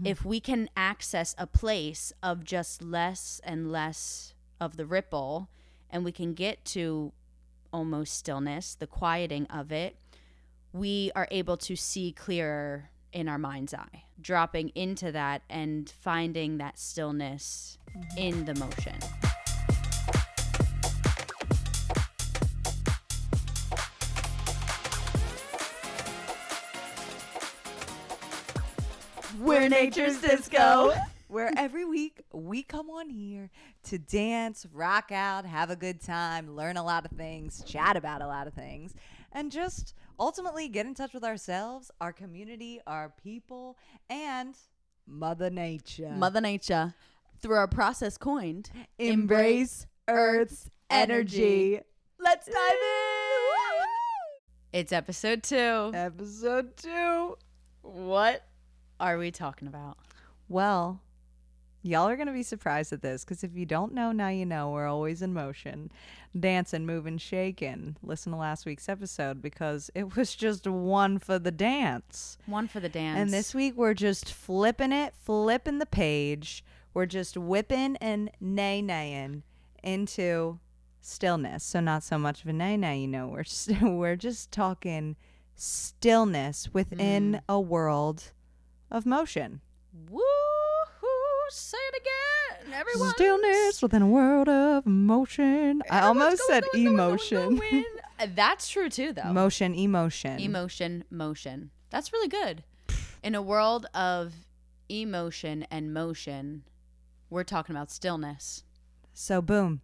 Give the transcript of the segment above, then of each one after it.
If we can access a place of just less and less of the ripple, and we can get to almost stillness, the quieting of it, we are able to see clearer in our mind's eye, dropping into that and finding that stillness in the motion. We're Nature's Disco, where every week we come on here to dance, rock out, have a good time, learn a lot of things, chat about a lot of things, and just ultimately get in touch with ourselves, our community, our people, and Mother Nature. Mother Nature, through our process coined, Embrace Earth's energy. Let's dive in. It's episode 2. Episode 2. What are we talking about? Well, y'all are going to be surprised at this, because if you don't know, now you know. We're always in motion, dancing, moving, shaking. Listen to last week's episode, because it was just one for the dance. One for the dance. And this week we're just flipping the page. We're just whipping and nay-naying into stillness. So not so much of a nay-nay, you know. We're just talking stillness within a world of motion. Woo-hoo! Say it again, everyone. Stillness within a world of emotion. I almost said emotion. That's true too, though. Emotion. Motion. That's really good. In a world of emotion and motion, we're talking about stillness. So boom.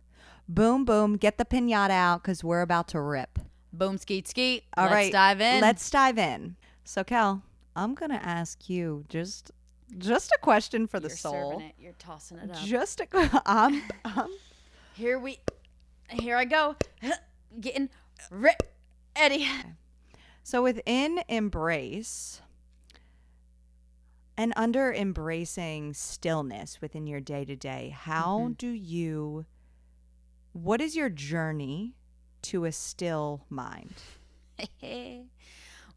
Get the piñata out, because we're about to rip. Boom, skeet, skeet. All right, Let's dive in. So, Cal, I'm going to ask you just a question for the You're soul. Serving it. You're tossing it up. I'm Here I go. Getting ready. So within embrace and under embracing stillness within your day-to-day, what is your journey to a still mind?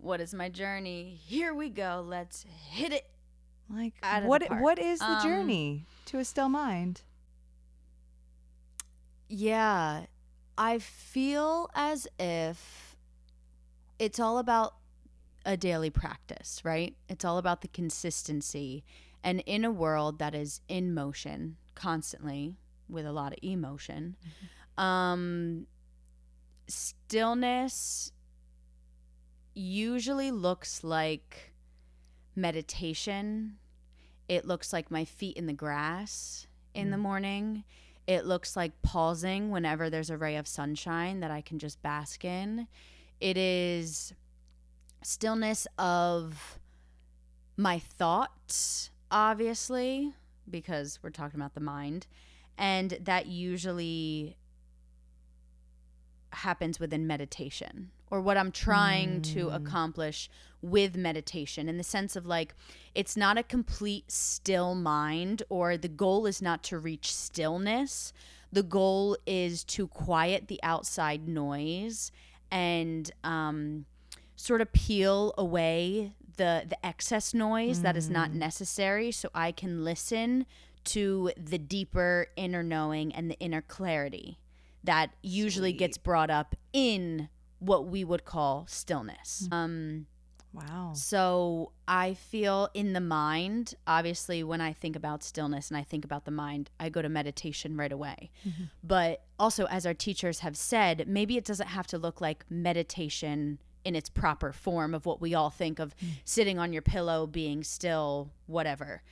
What is my journey? Here we go. Let's hit it. Like, out of what the park. What is the journey to a still mind? Yeah, I feel as if it's all about a daily practice, right? It's all about the consistency. And in a world that is in motion constantly with a lot of emotion, stillness usually looks like meditation. It looks like my feet in the grass in the morning. It looks like pausing whenever there's a ray of sunshine that I can just bask in. It is stillness of my thoughts, obviously, because we're talking about the mind. And that usually happens within meditation, or what I'm trying to accomplish with meditation, in the sense of, like, it's not a complete still mind, or the goal is not to reach stillness. The goal is to quiet the outside noise and sort of peel away the excess noise that is not necessary, so I can listen to the deeper inner knowing and the inner clarity that usually gets brought up in what we would call stillness. Wow. So I feel in the mind, obviously, when I think about stillness and I think about the mind, I go to meditation right away. But also, as our teachers have said, maybe it doesn't have to look like meditation in its proper form of what we all think of, sitting on your pillow, being still, whatever.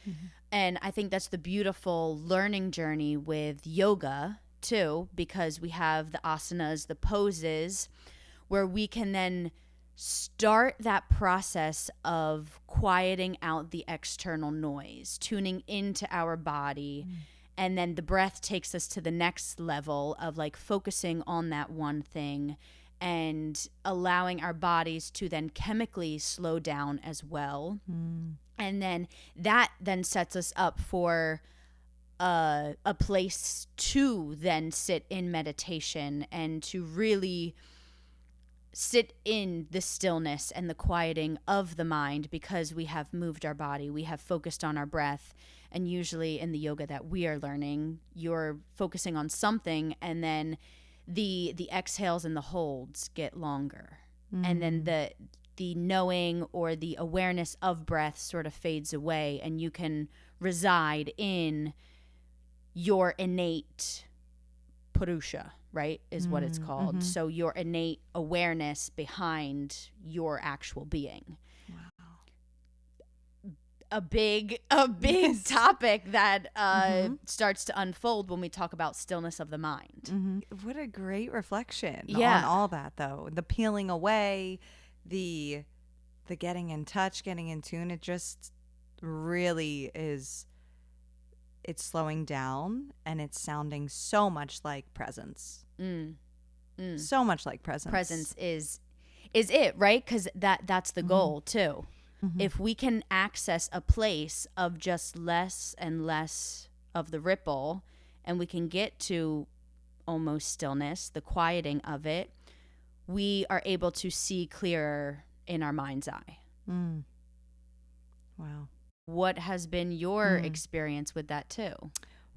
And I think that's the beautiful learning journey with yoga too, because we have the asanas, the poses, where we can then start that process of quieting out the external noise, tuning into our body. And then the breath takes us to the next level of, like, focusing on that one thing and allowing our bodies to then chemically slow down as well. And then that then sets us up for a place to then sit in meditation and to really sit in the stillness and the quieting of the mind because we have moved our body, we have focused on our breath. And usually in the yoga that we are learning, you're focusing on something, and then the exhales and the holds get longer. And then the knowing or the awareness of breath sort of fades away, and you can reside in your innate purusha, right, is what it's called. So your innate awareness behind your actual being. Wow. A big topic that starts to unfold when we talk about stillness of the mind. What a great reflection Yeah. on all that, though. The peeling away, the getting in touch, getting in tune. It just really is. It's slowing down, and it's sounding so much like presence. So much like presence. Presence is it, right? Because that's the goal too. If we can access a place of just less and less of the ripple, and we can get to almost stillness, the quieting of it, we are able to see clearer in our mind's eye. Wow. What has been your experience with that too?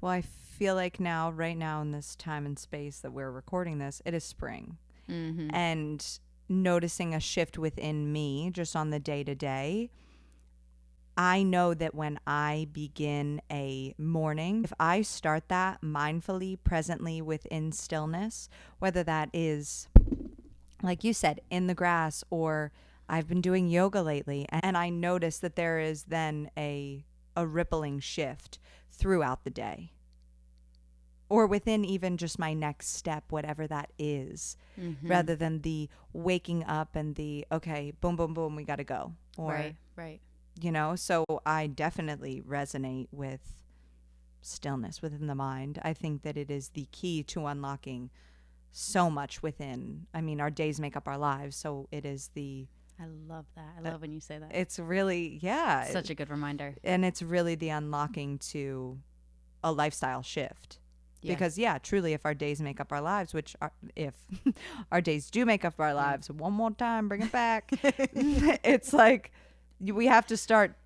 Well, I feel like right now in this time and space that we're recording this, it is spring. And noticing a shift within me just on the day to day, I know that when I begin a morning, if I start that mindfully, presently within stillness, whether that is, like you said, in the grass, or I've been doing yoga lately, and I notice that there is then a rippling shift throughout the day, or within even just my next step, whatever that is, rather than the waking up and the, okay, boom, boom, boom, we got to go. Or, Right. you know, so I definitely resonate with stillness within the mind. I think that it is the key to unlocking so much within. I mean, our days make up our lives, so it is I love that. I love when you say that. It's really, yeah. Such a good reminder. And it's really the unlocking to a lifestyle shift. Yeah. Because, truly, if our days make up our lives, if our days do make up our lives, one more time, bring it back. It's like we have to start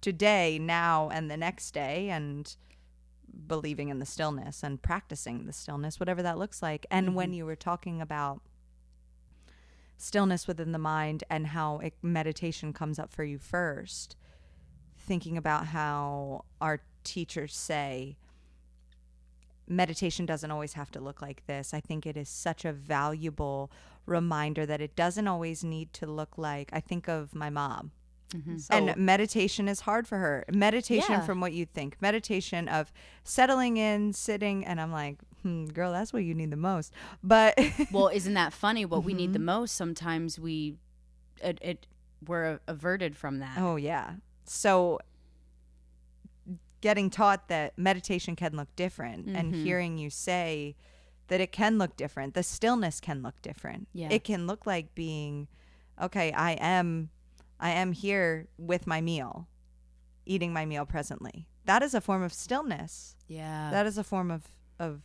today, now, and the next day, and believing in the stillness and practicing the stillness, whatever that looks like. And when you were talking about stillness within the mind and how meditation comes up for you first, thinking about how our teachers say meditation doesn't always have to look like this. I think it is such a valuable reminder that it doesn't always need to look like, I think of my mom. And meditation is hard for her. Meditation from what you think. Meditation of settling in, sitting, and I'm like, girl, that's what you need the most. But well, isn't that funny? What we need the most, sometimes we're averted from that. Oh, yeah. So getting taught that meditation can look different and hearing you say that it can look different, the stillness can look different. Yeah. It can look like being, okay, I am here with my meal, eating my meal presently. That is a form of stillness. Yeah. That is a form of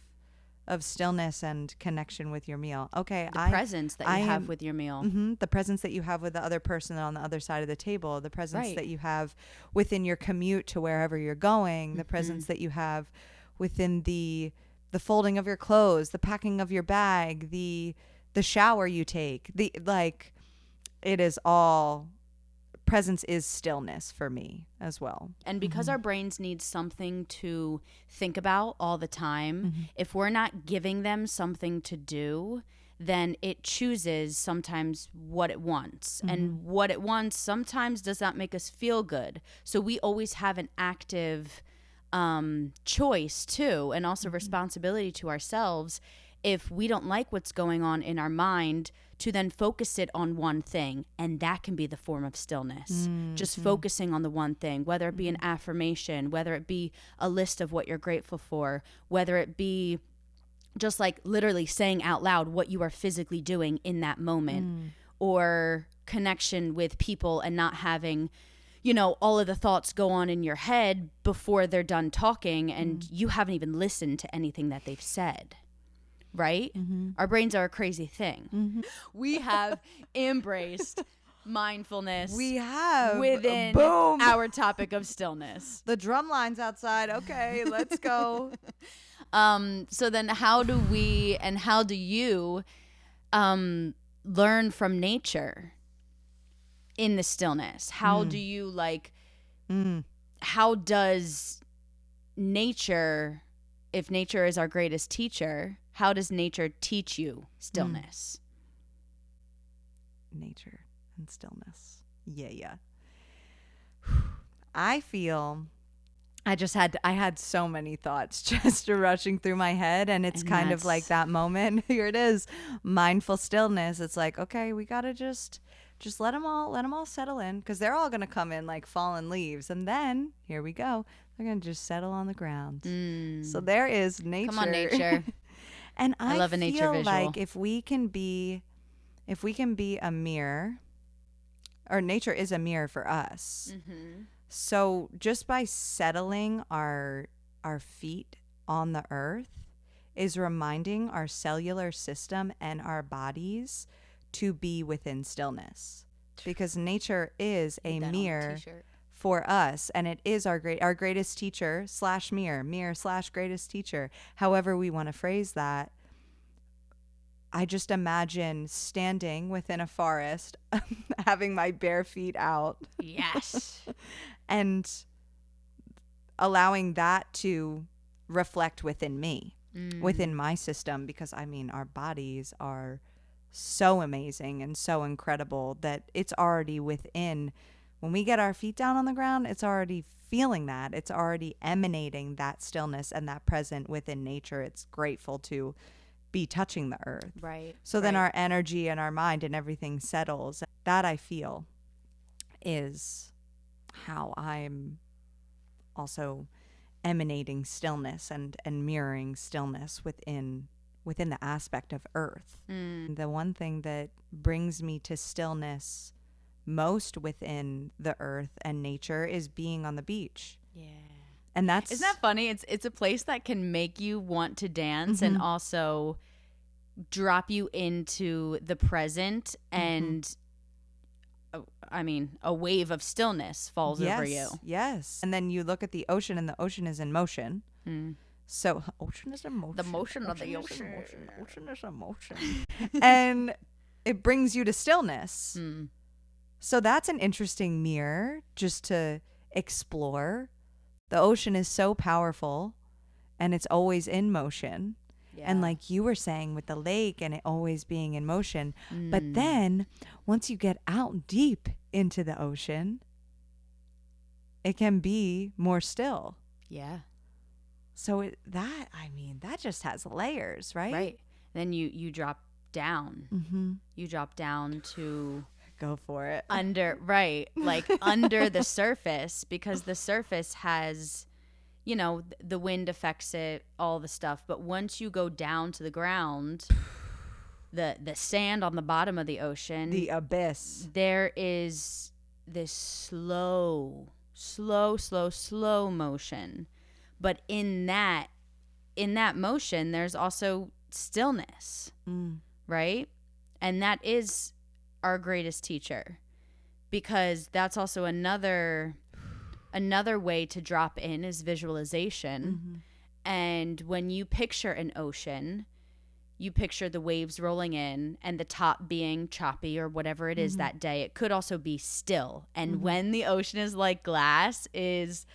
stillness and connection with your meal. Okay. The presence that you have with your meal. The presence that you have with the other person on the other side of the table, the presence that you have within your commute to wherever you're going, the presence that you have within the folding of your clothes, the packing of your bag, the shower you take, it is all. Presence is stillness for me as well. And because our brains need something to think about all the time, if we're not giving them something to do, then it chooses sometimes what it wants. And what it wants sometimes does not make us feel good. So we always have an active choice too, and also responsibility to ourselves if we don't like what's going on in our mind, to then focus it on one thing. And that can be the form of stillness. Just focusing on the one thing, whether it be an affirmation, whether it be a list of what you're grateful for, whether it be just like literally saying out loud what you are physically doing in that moment, or connection with people and not having, all of the thoughts go on in your head before they're done talking and you haven't even listened to anything that they've said. right? Our brains are a crazy thing. We have embraced mindfulness We have within boom. our topic of stillness. The drum line's outside. Okay, let's go. So then how do you learn from nature in the stillness? How do you like how does nature, if nature is our greatest teacher, how does nature teach you stillness? Nature and stillness. Yeah. I feel I had so many thoughts just rushing through my head, and it's kind of like that moment. Here it is, mindful stillness. It's like, okay, we got to just let them all settle in, because they're all going to come in like fallen leaves, and then here we go. They're going to just settle on the ground. So there is nature. Come on, nature. And I love a nature feel visual. like if we can be a mirror, or nature is a mirror for us. So just by settling our feet on the earth is reminding our cellular system and our bodies to be within stillness, because nature is a mirror for us, and it is our greatest teacher / mirror / greatest teacher, however we want to phrase that. I just imagine standing within a forest, having my bare feet out. Yes. And allowing that to reflect within me, within my system, because I mean, our bodies are so amazing and so incredible that it's already within. When we get our feet down on the ground, it's already feeling that. It's already emanating that stillness and that present within nature. It's grateful to be touching the earth. Right. So then our energy and our mind and everything settles. That, I feel, is how I'm also emanating stillness and mirroring stillness within the aspect of earth. The one thing that brings me to stillness most within the earth and nature is being on the beach. Yeah. And that's... Isn't that funny? It's a place that can make you want to dance and also drop you into the present, and I mean, a wave of stillness falls over you. Yes. And then you look at the ocean, and the ocean is in motion. So ocean is in motion. The motion of the ocean. Ocean is in motion. And it brings you to stillness. So that's an interesting mirror just to explore. The ocean is so powerful, and it's always in motion. Yeah. And like you were saying with the lake and it always being in motion. But then once you get out deep into the ocean, it can be more still. Yeah. So that just has layers, right? Right. Then you drop down. You drop down to... Go for it. Under the surface, because the surface has, you know, the wind affects it, all the stuff. But once you go down to the ground, the sand on the bottom of the ocean, the abyss, there is this slow motion. But in that motion, there's also stillness, right? And that is our greatest teacher, because that's also another way to drop in is visualization. And when you picture an ocean, you picture the waves rolling in and the top being choppy or whatever it is that day. It could also be still. And when the ocean is like glass, it's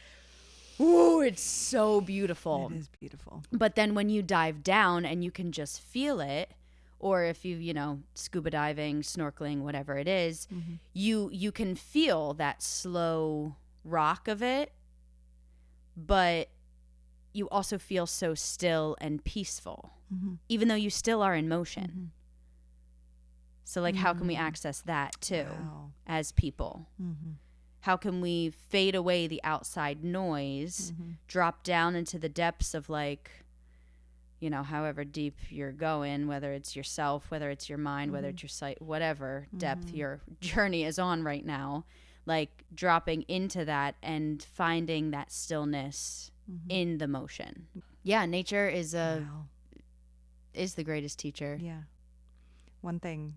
so beautiful. It is beautiful. But then when you dive down and you can just feel it, or if you know, scuba diving, snorkeling, whatever it is, you can feel that slow rock of it, but you also feel so still and peaceful, even though you still are in motion. So like, how can we access that too as people? How can we fade away the outside noise, drop down into the depths of like, you know, however deep you're going, whether it's yourself, whether it's your mind, whether it's your sight, whatever depth your journey is on right now, like dropping into that and finding that stillness in the motion. Yeah, nature is is the greatest teacher. Yeah. One thing,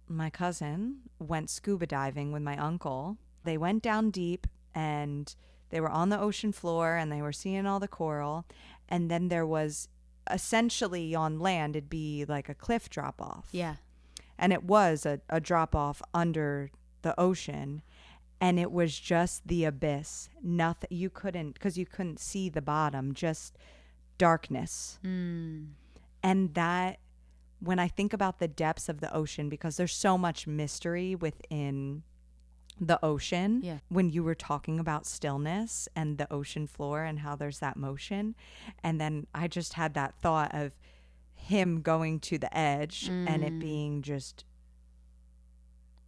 my cousin went scuba diving with my uncle. They went down deep and they were on the ocean floor and they were seeing all the coral. And then there was essentially on land, it'd be like a cliff drop off. Yeah. And it was a drop off under the ocean. And it was just the abyss. Nothing, you couldn't see the bottom, just darkness. And that, when I think about the depths of the ocean, because there's so much mystery within the ocean. Yeah. When you were talking about stillness and the ocean floor and how there's that motion. And then I just had that thought of him going to the edge and it being just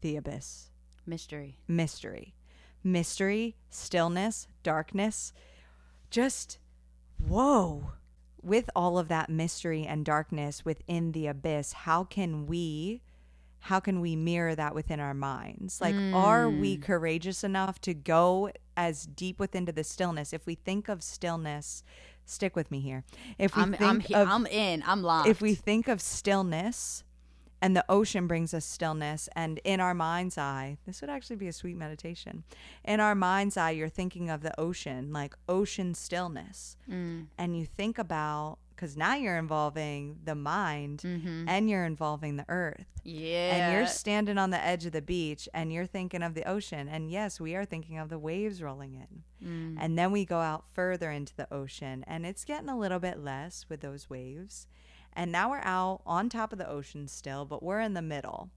the abyss. Mystery, stillness, darkness. Just, whoa. With all of that mystery and darkness within the abyss, how can we mirror that within our minds? Like, are we courageous enough to go as deep within the stillness? If we think of stillness, stick with me here. I'm locked. If we think of stillness, and the ocean brings us stillness, and in our mind's eye, this would actually be a sweet meditation. In our mind's eye, you're thinking of the ocean, like ocean stillness. And you think about, because now you're involving the mind and you're involving the earth. Yeah. And you're standing on the edge of the beach and you're thinking of the ocean. And yes, we are thinking of the waves rolling in. And then we go out further into the ocean and it's getting a little bit less with those waves. And now we're out on top of the ocean still, but we're in the middle.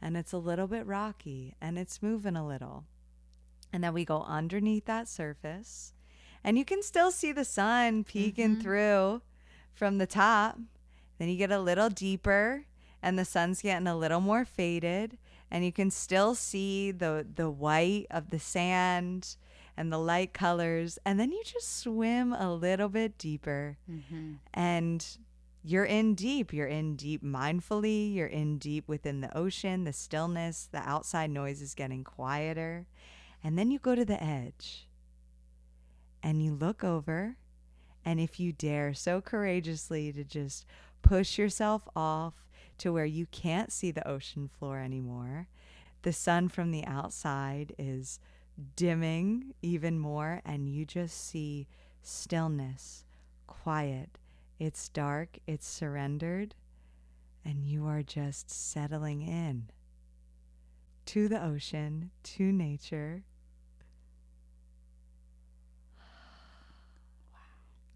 And it's a little bit rocky and it's moving a little. And then we go underneath that surface. And you can still see the sun peeking through from the top. Then you get a little deeper and the sun's getting a little more faded. And you can still see the white of the sand and the light colors. And then you just swim a little bit deeper. And you're in deep mindfully. You're in deep within the ocean, the stillness, the outside noise is getting quieter. And then you go to the edge and you look over. And if you dare so courageously to just push yourself off to where you can't see the ocean floor anymore, the sun from the outside is dimming even more and you just see stillness, quiet. It's dark, it's surrendered, and you are just settling in to the ocean, to nature.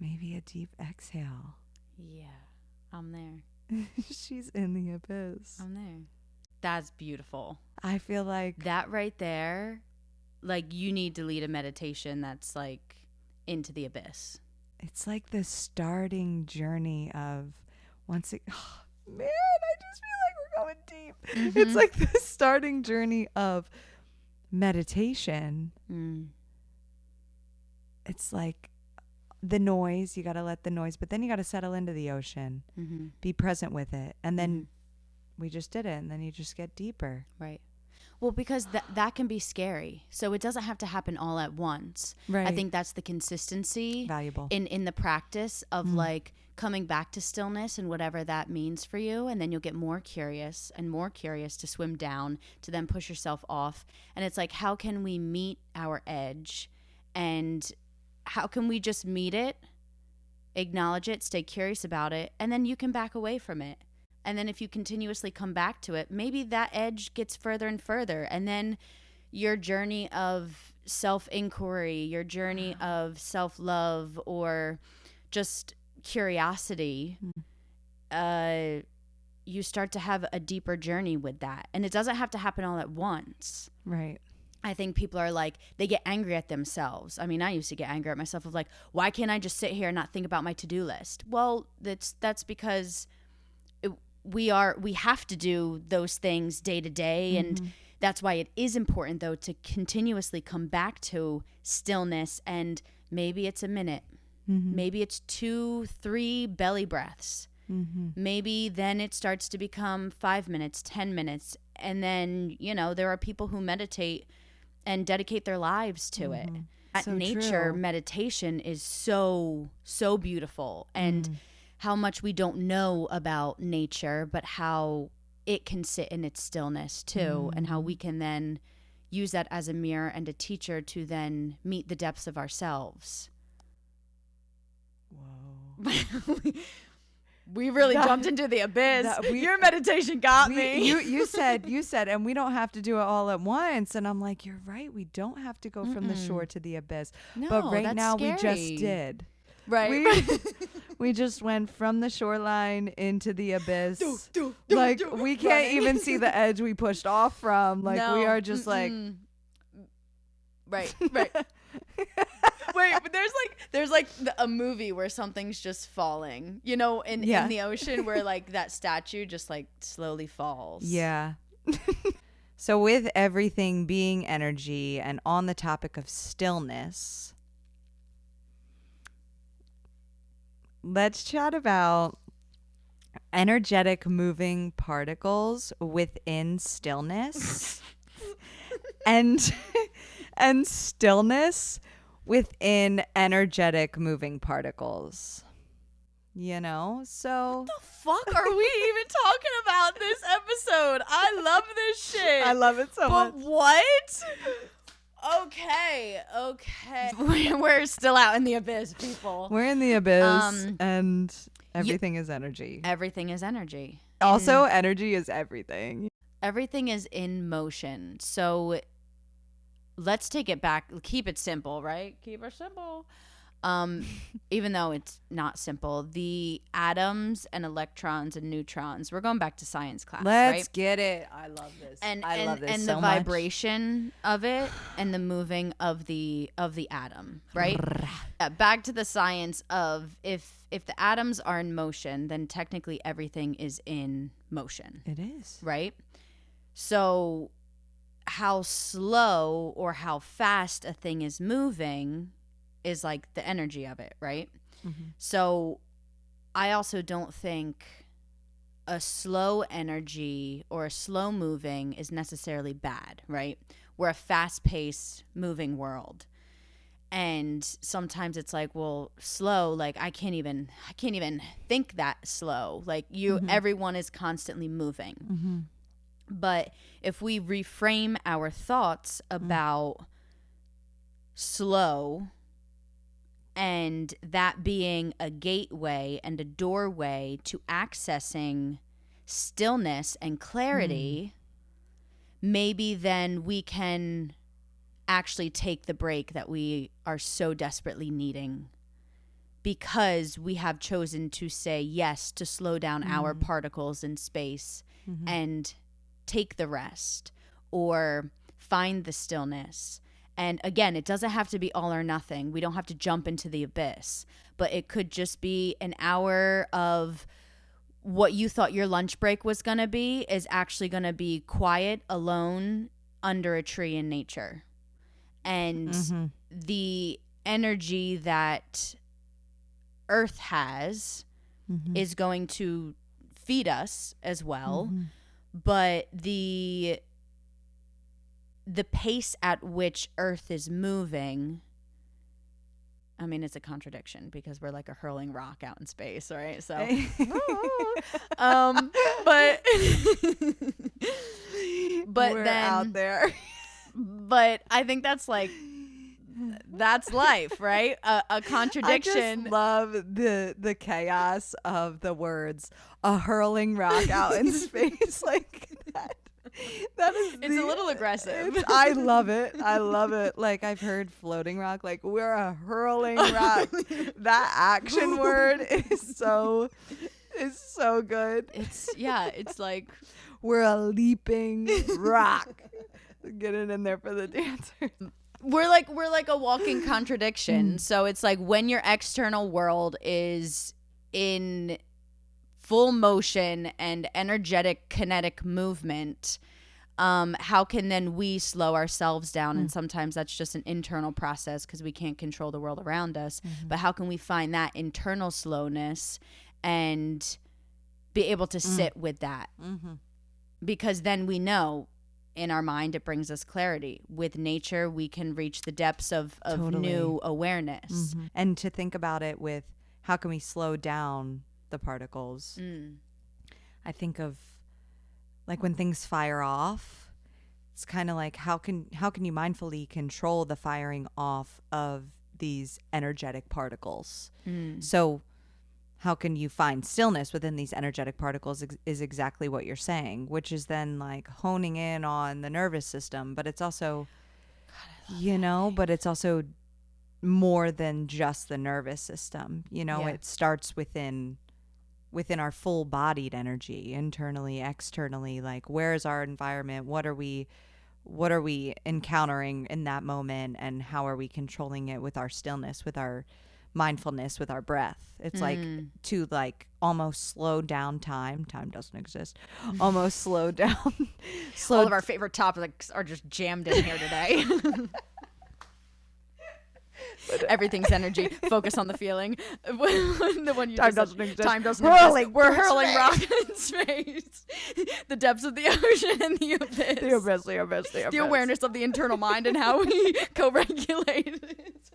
Maybe a deep exhale. Yeah, I'm there. She's in the abyss. I'm there. That's beautiful. I feel like that right there, like you need to lead a meditation that's like into the abyss. It's like the starting journey of man, I just feel like we're going deep. It's like the starting journey of meditation. It's like the noise, you got to let the noise, but then you got to settle into the ocean, be present with it. And then we just did it. And then you just get deeper. Right. Well, because that can be scary. So it doesn't have to happen all at once. Right. I think that's the consistency valuable in the practice of like coming back to stillness and whatever that means for you. And then you'll get more curious to swim down, to then push yourself off. And it's like, how can we meet our edge? And how can we just meet it, acknowledge it, stay curious about it, and then you can back away from it. And then if you continuously come back to it, maybe that edge gets further and further. And then your journey of self-inquiry, your journey of self-love, or just curiosity, you start to have a deeper journey with that. And it doesn't have to happen all at once. Right. I think people are like, they get angry at themselves. I mean, I used to get angry at myself of like, why can't I just sit here and not think about my to-do list? Well, that's because we have to do those things day to day. And that's why it is important, though, to continuously come back to stillness. And maybe it's a minute. Maybe it's 2-3 belly breaths. Maybe then it starts to become 5 minutes, 10 minutes. And then, there are people who meditate and dedicate their lives to it. At So nature, true. meditation is so, so beautiful. And much we don't know about nature, but how it can sit in its stillness too, and how we can then use that as a mirror and a teacher to then meet the depths of ourselves. Whoa. We really jumped into the abyss. Your meditation got me. You said, and we don't have to do it all at once. And I'm like, you're right. We don't have to go from the shore to the abyss. No, but right that's now scary. we just did. Right. We just went from the shoreline into the abyss. Like we can't even see the edge we pushed off from. Like we are just like. Right. Wait, but there's a movie where something's just falling, in the ocean, where like that statue just like slowly falls. Yeah. So with everything being energy and on the topic of stillness, let's chat about energetic moving particles within stillness and stillness within energetic moving particles. So what the fuck are we even talking about this episode? I love this shit. I love it so much. But what? Okay. We're still out in the abyss, people. We're in the abyss, and everything is energy. Everything is energy. Also, energy is everything. Everything is in motion. So let's take it back. Keep it simple, right? Keep it simple. Even though it's not simple, the atoms and electrons and neutrons, we're going back to science class. Let's get it. I love this. I love this and so the much. vibration of it and the moving of the atom, right? Back to the science of if the atoms are in motion, then technically everything is in motion. It is. Right? So how slow or how fast a thing is moving is like the energy of it, right? Mm-hmm. So I also don't think a slow energy or a slow moving is necessarily bad, right? We're a fast-paced moving world. And sometimes it's like, well, slow, like I can't even think that slow. Like everyone is constantly moving. Mm-hmm. But if we reframe our thoughts about slow and that being a gateway and a doorway to accessing stillness and clarity, maybe then we can actually take the break that we are so desperately needing because we have chosen to say yes to slow down our particles in space and take the rest or find the stillness. And again, it doesn't have to be all or nothing. We don't have to jump into the abyss, but it could just be an hour of what you thought your lunch break was going to be is actually going to be quiet, alone, under a tree in nature. And the energy that Earth has is going to feed us as well. But the pace at which Earth is moving, I mean, it's a contradiction because we're like a hurling rock out in space, right? So, but we're then out there. But I think that's life, right? A contradiction. I just love the chaos of the words "a hurling rock out in space" like that. That is it's a little aggressive. I love it. Like I've heard floating rock. Like we're a hurling rock. That action word is so good. It's like we're a leaping rock. Get it in there for the dancer. We're like a walking contradiction. So it's like when your external world is in full motion and energetic kinetic movement, how can then we slow ourselves down? And sometimes that's just an internal process because we can't control the world around us. But how can we find that internal slowness and be able to sit with that? Because then we know in our mind it brings us clarity. With nature we can reach the depths of Totally. new awareness. And to think about it with how can we slow down the particles. I think of like when things fire off, it's kind of like how can you mindfully control the firing off of these energetic particles? So how can you find stillness within these energetic particles is exactly what you're saying, which is then like honing in on the nervous system. But it's also, but it's also more than just the nervous system. It starts within our full bodied energy, internally, externally. Like, where is our environment? What are we encountering in that moment, and how are we controlling it with our stillness, with our mindfulness, with our breath? It's like to like almost slow down time doesn't exist. Almost slow down. All of our favorite topics are just jammed in here today. Everything's energy. Focus on the feeling. The one you time just doesn't said, exist. Time doesn't Hurling exist. We're hurling space. rock in space. The depths of the ocean and the abyss. The abyss. The awareness of the internal mind and how we co-regulate it.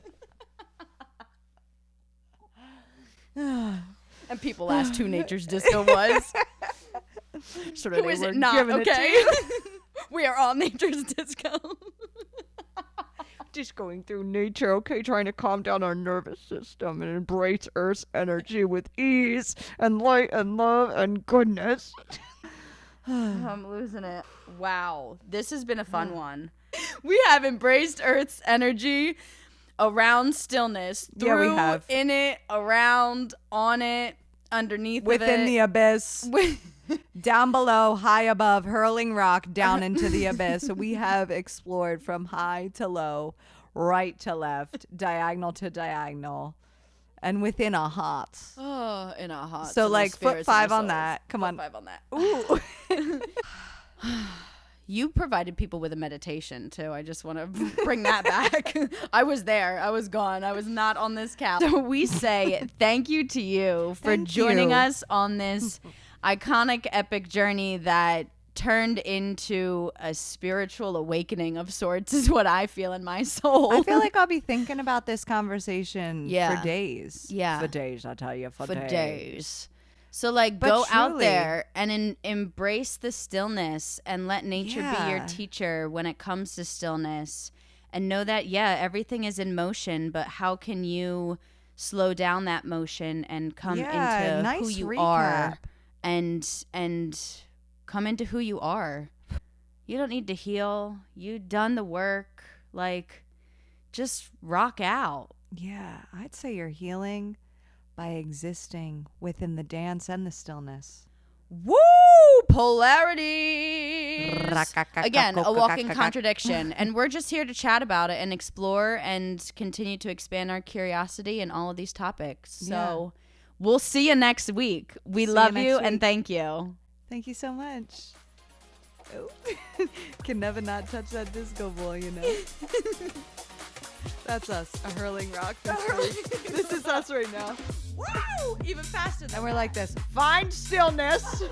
And people asked who Nature's Disco was. Sort Who is it not? Okay. We are all Nature's Disco. Just going through nature, okay, trying to calm down our nervous system and embrace Earth's energy with ease and light and love and goodness. I'm losing it. Wow. This has been a fun one. We have embraced Earth's energy around stillness. Through, we have. In it, around, on it, underneath Within of it. the abyss. Down below, high above, hurling rock down into the abyss. So we have explored from high to low, right to left, diagonal to diagonal, and within a hot. Oh, in a hot. So like foot 5 on that. Come on. 5 on that. Ooh. You provided people with a meditation too. I just want to bring that back. I was there. I was gone. I was not on this couch. So we say thank you to you for joining us on this iconic, epic journey that turned into a spiritual awakening of sorts, is what I feel in my soul. I feel like I'll be thinking about this conversation for days. Yeah. For days, I tell you. For days. So like But go out truly- there and embrace the stillness and let nature be your Yeah. teacher when it comes to stillness, and know that, everything is in motion, but how can you slow down that motion and come into nice who you recap. are and come into who you are. You don't need to heal. You've done the work. Like, just rock out. Yeah, I'd say you're healing by existing within the dance and the stillness. Woo! Polarities. Again, a walking contradiction. And we're just here to chat about it and explore and continue to expand our curiosity in all of these topics. So we'll see you next week. We love you and thank you. Thank you so much. Oh. Can never not touch that disco ball, That's us, a hurling rock. This is us right now. Woo! Even faster than And we're like this. Find stillness.